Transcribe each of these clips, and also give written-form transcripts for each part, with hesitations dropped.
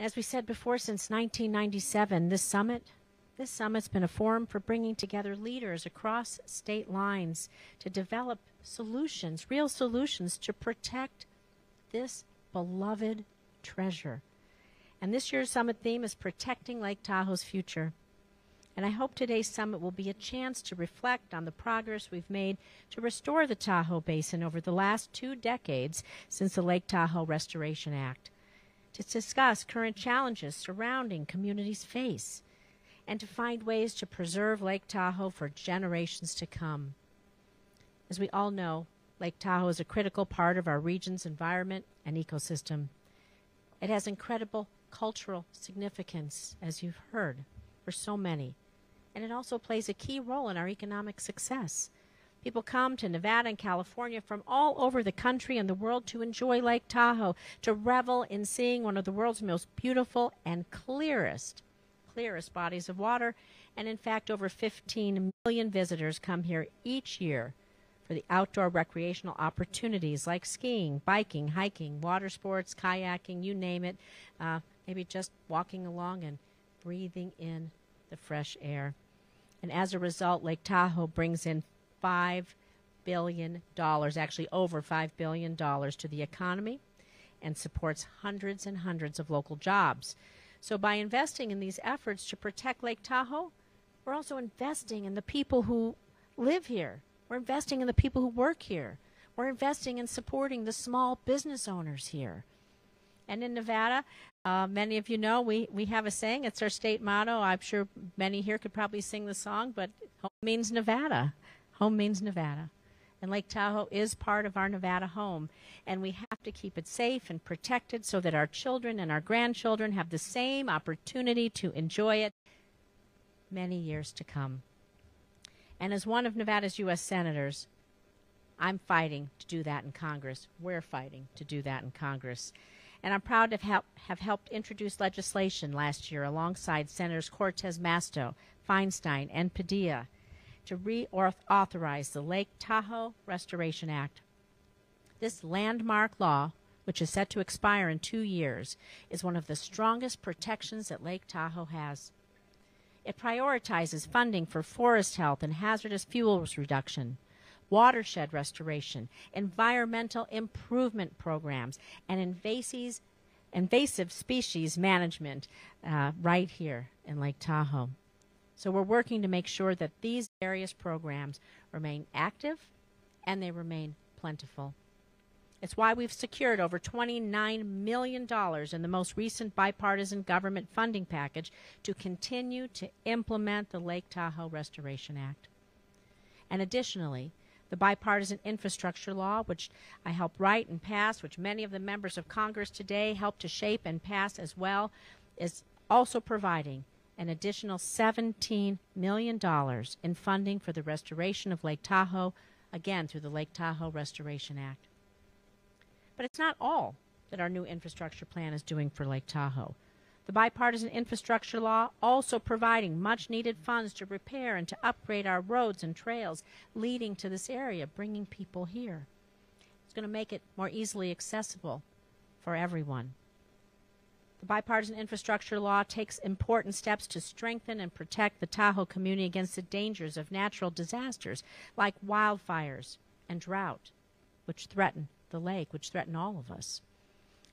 As we said before, since 1997, this summit's been a forum for bringing together leaders across state lines to develop solutions, real solutions to protect this beloved treasure. And this year's summit theme is Protecting Lake Tahoe's Future. And I hope today's summit will be a chance to reflect on the progress we've made to restore the Tahoe Basin over the last 2 decades since the Lake Tahoe Restoration Act, to discuss current challenges surrounding communities' face, and to find ways to preserve Lake Tahoe for generations to come. As we all know, Lake Tahoe is a critical part of our region's environment and ecosystem. It has incredible cultural significance, as you've heard, for so many, and it also plays a key role in our economic success. People come to Nevada and California from all over the country and the world to enjoy Lake Tahoe, to revel in seeing one of the world's most beautiful and clearest bodies of water. And in fact, over 15 million visitors come here each year for the outdoor recreational opportunities like skiing, biking, hiking, water sports, kayaking, you name it, maybe just walking along and breathing in the fresh air. And as a result, Lake Tahoe brings in $5 billion, actually over $5 billion to the economy, and supports hundreds and hundreds of local jobs. So by investing in these efforts to protect Lake Tahoe, we're also investing in the people who live here. We're investing in the people who work here. We're investing in supporting the small business owners here. And in Nevada, many of you know we have a saying. It's our state motto. I'm sure many here could probably sing the song, but home means Nevada. Home means Nevada. And Lake Tahoe is part of our Nevada home. And we have to keep it safe and protected so that our children and our grandchildren have the same opportunity to enjoy it many years to come. And as one of Nevada's U.S. senators, I'm fighting to do that in Congress. We're fighting to do that in Congress. And I'm proud to have helped introduce legislation last year alongside Senators Cortez Masto, Feinstein, and Padilla to re-authorize the Lake Tahoe Restoration Act. This landmark law, which is set to expire in 2 years, is one of the strongest protections that Lake Tahoe has. It prioritizes funding for forest health and hazardous fuels reduction, watershed restoration, environmental improvement programs, and invasive species management right here in Lake Tahoe. So we're working to make sure that these various programs remain active and they remain plentiful. It's why we've secured over $29 million in the most recent bipartisan government funding package to continue to implement the Lake Tahoe Restoration Act. And additionally, the bipartisan infrastructure law, which I helped write and pass, which many of the members of Congress today helped to shape and pass as well, is also providing an additional $17 million in funding for the restoration of Lake Tahoe, again through the Lake Tahoe Restoration Act. But it's not all that our new infrastructure plan is doing for Lake Tahoe. The bipartisan infrastructure law also providing much-needed funds to repair and to upgrade our roads and trails leading to this area, bringing people here. It's going to make it more easily accessible for everyone. The bipartisan infrastructure law takes important steps to strengthen and protect the Tahoe community against the dangers of natural disasters like wildfires and drought, which threaten the lake, which threaten all of us.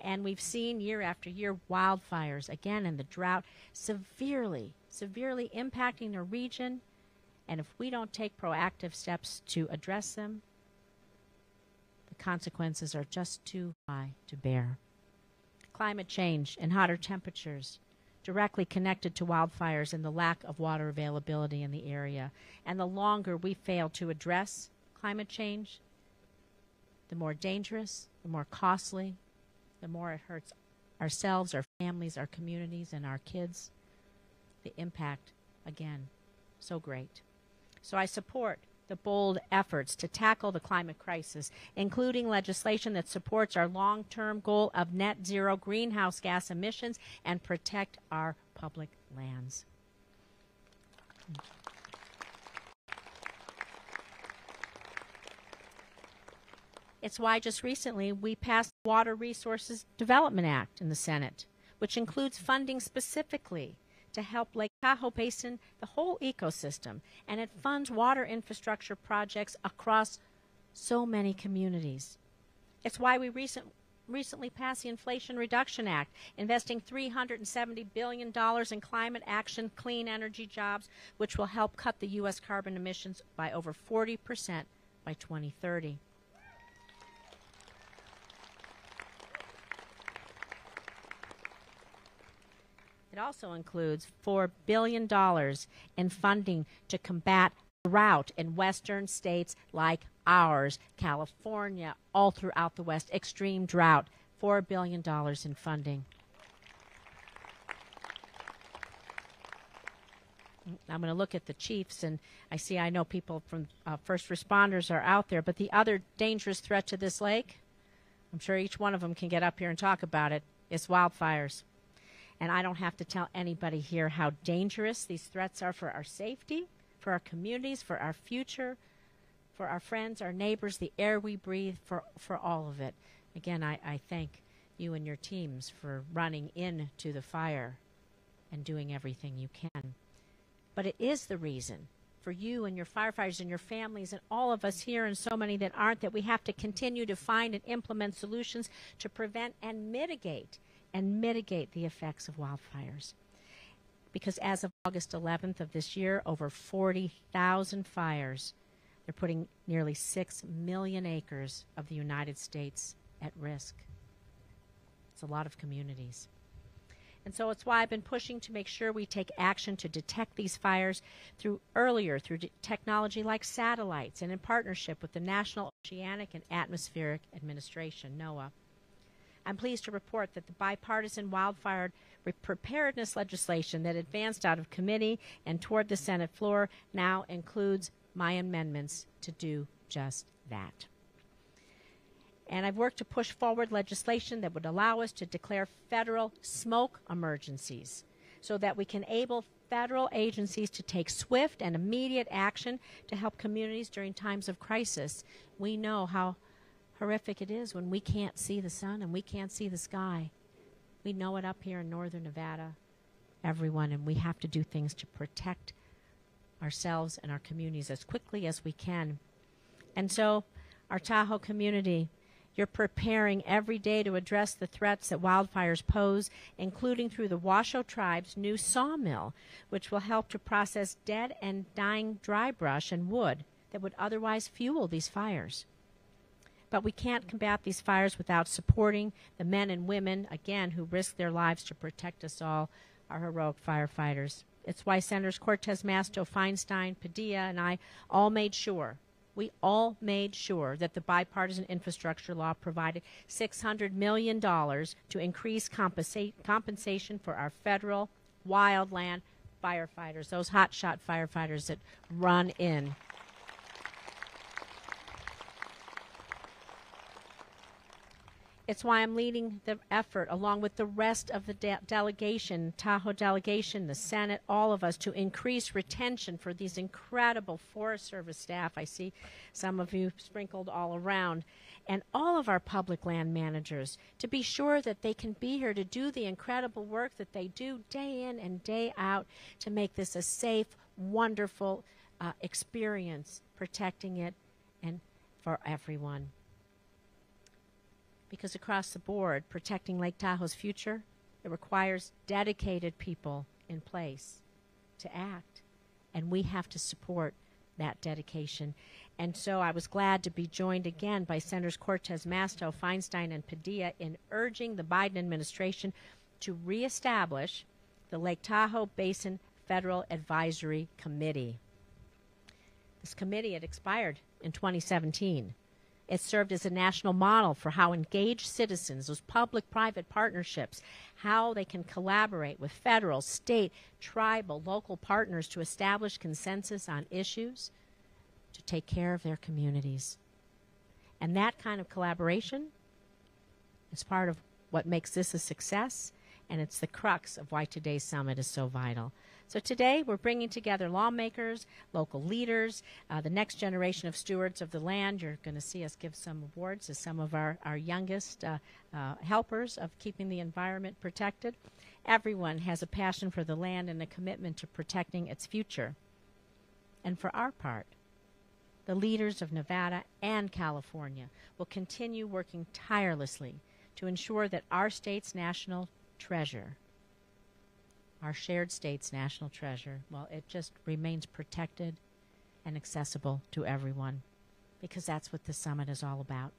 And we've seen year after year wildfires, again in the drought, severely impacting the region. And if we don't take proactive steps to address them, the consequences are just too high to bear. Climate change and hotter temperatures directly connected to wildfires and the lack of water availability in the area. And the longer we fail to address climate change, the more dangerous, the more costly, the more it hurts ourselves, our families, our communities, and our kids. The impact, again, so great. So I support the bold efforts to tackle the climate crisis, including legislation that supports our long-term goal of net zero greenhouse gas emissions and protect our public lands. It's why just recently we passed the Water Resources Development Act in the Senate, which includes funding specifically to help Lake Tahoe Basin, the whole ecosystem, and it funds water infrastructure projects across so many communities. It's why we recently passed the Inflation Reduction Act, investing $370 billion in climate action, clean energy jobs, which will help cut the U.S. carbon emissions by over 40% by 2030. It also includes $4 billion in funding to combat drought in western states like ours, California, all throughout the West, extreme drought, $4 billion in funding. I'm going to look at the chiefs, and I know people from first responders are out there, but the other dangerous threat to this lake, I'm sure each one of them can get up here and talk about it, is wildfires. And I don't have to tell anybody here how dangerous these threats are for our safety, for our communities, for our future, for our friends, our neighbors, the air we breathe, for all of it. Again, I thank you and your teams for running into the fire and doing everything you can. But it is the reason for you and your firefighters and your families and all of us here and so many that aren't, that we have to continue to find and implement solutions to prevent and mitigate the effects of wildfires. Because as of August 11th of this year, over 40,000 fires, they're putting nearly 6 million acres of the United States at risk. It's a lot of communities. And so it's why I've been pushing to make sure we take action to detect these fires through technology like satellites and in partnership with the National Oceanic and Atmospheric Administration, NOAA. I'm pleased to report that the bipartisan wildfire preparedness legislation that advanced out of committee and toward the Senate floor now includes my amendments to do just that. And I've worked to push forward legislation that would allow us to declare federal smoke emergencies so that we can enable federal agencies to take swift and immediate action to help communities during times of crisis. We know how horrific it is when we can't see the sun and we can't see the sky. We know it up here in northern Nevada, everyone, and we have to do things to protect ourselves and our communities as quickly as we can. And so, our Tahoe community, you're preparing every day to address the threats that wildfires pose, including through the Washoe tribe's new sawmill, which will help to process dead and dying dry brush and wood that would otherwise fuel these fires. But we can't combat these fires without supporting the men and women, again, who risk their lives to protect us all, our heroic firefighters. It's why Senators Cortez Masto, Feinstein, Padilla, and I all made sure that the bipartisan infrastructure law provided $600 million to increase compensation for our federal wildland firefighters, those hotshot firefighters that run in. It's why I'm leading the effort, along with the rest of the delegation, Tahoe delegation, the Senate, all of us, to increase retention for these incredible Forest Service staff. I see some of you sprinkled all around. And all of our public land managers, to be sure that they can be here to do the incredible work that they do day in and day out to make this a safe, wonderful experience, protecting it and for everyone. Because across the board, protecting Lake Tahoe's future, it requires dedicated people in place to act. And we have to support that dedication. And so I was glad to be joined again by Senators Cortez Masto, Feinstein, and Padilla in urging the Biden administration to reestablish the Lake Tahoe Basin Federal Advisory Committee. This committee had expired in 2017. It served as a national model for how engaged citizens, those public-private partnerships, how they can collaborate with federal, state, tribal, local partners to establish consensus on issues to take care of their communities. And that kind of collaboration is part of what makes this a success and it's the crux of why today's summit is so vital. So today we're bringing together lawmakers, local leaders, the next generation of stewards of the land. You're going to see us give some awards to some of our youngest helpers of keeping the environment protected. Everyone has a passion for the land and a commitment to protecting its future. And for our part, the leaders of Nevada and California will continue working tirelessly to ensure that our state's national treasure, our shared state's national treasure, well, it just remains protected and accessible to everyone, because that's what the summit is all about.